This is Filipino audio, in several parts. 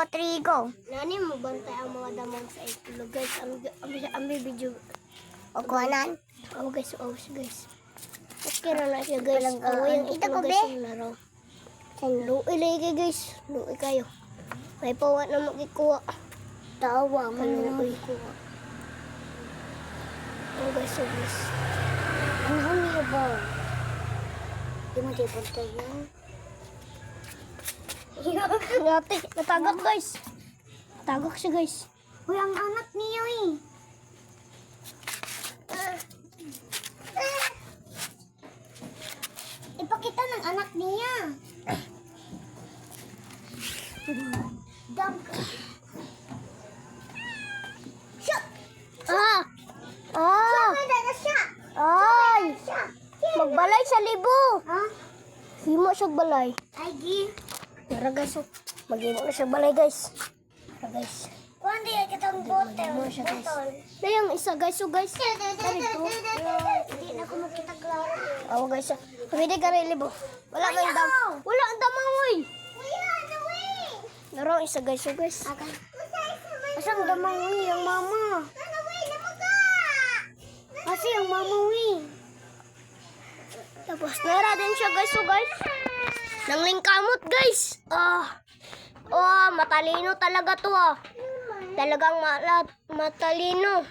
3, go. Nani mo bantay ang mga damang sa itulo guys. Ang video. O, kuhanan. Oh guys, guys. Okay na na siya guys. Walang Awa yung ito ko, itulo be. guys yung laro. Luoy lagi guys. Luoy kayo. May pawa na magkikuha. Tawa, Luoy. Oh guys, guys. Ano niya ba? Di mo tipon kayo. Ngati, natagak guys. Natagak siya guys. Uy, ang anak niya eh. Ipakita ng anak niya. Dam. Shot! Ah! Pwede na siya. Ay! Siya. Magbalay sa libo! Ha? Himo siya balay. Ay, gi. Tara guys, oh. Mag-himo na siya balay guys. Tara guys. Kuhan di ay kitang bottle. Mo siya guys. Dayang isa guys, oh guys. Hindi na ko makita klaro. Awa guys, oh. Pwede ka rin libo. Wala Ayaw! kang dam. Wala ang damangoy. Kuya, ano eh? Laro isa guys, oh guys. Okay. Asang damangoy ang mama? Ano eh? Namaga! Kasi ang mama eh. Tapos nara din siya guys, oh guys. Nang lingkamot guys. Matalino talaga to ah. Talagang matalino.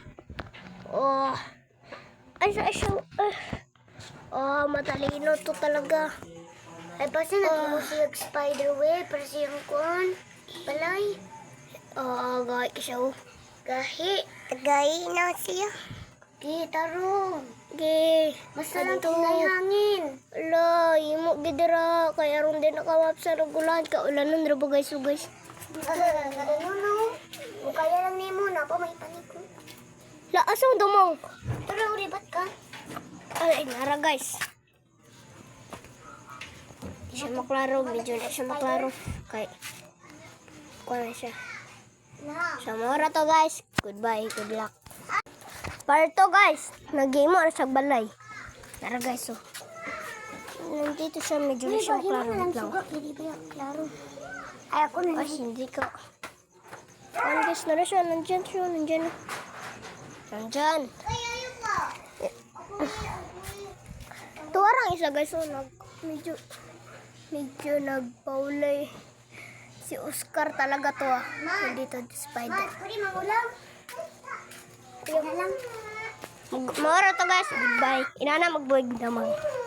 Matalino to talaga. Ay, basta naging mo siya spider web para siyang kuhan. Balay. Gahi siya oh. Gahi. Gahi na siya. Gi, tarong. Ge. Basta lang tingay hangin. Ala, imo gidira kay aron din nakawap sa regulan ka ulanon ra ba guys, oh guys. Ano no? O kaya lang nimo na pa may panik ko. La asang dumong. Pero ulibat ka. Ay, nara guys. Di siya maklaro, medyo na siya maklaro. Kay, kuha na siya. Na. Sa mora to guys. Goodbye, good luck. Para to guys, nag-game mo sa balay. Nara guys, oh. Nandito siya, medyo na siya maklaro. lang Wait lang. suga. Hindi ba klaro? Ay, ako na Ay, hindi ko. Ayan guys, nara siya. Nandyan siya, nandyan. Nandyan. Ay, ayun ka. Tuwarang isa guys, oh, medyo nagpaulay. Si Oscar talaga to ah. Hindi to spider. Pwede mangulam. Kaya lang. Mora to guys. Goodbye. Inana magbuwig naman.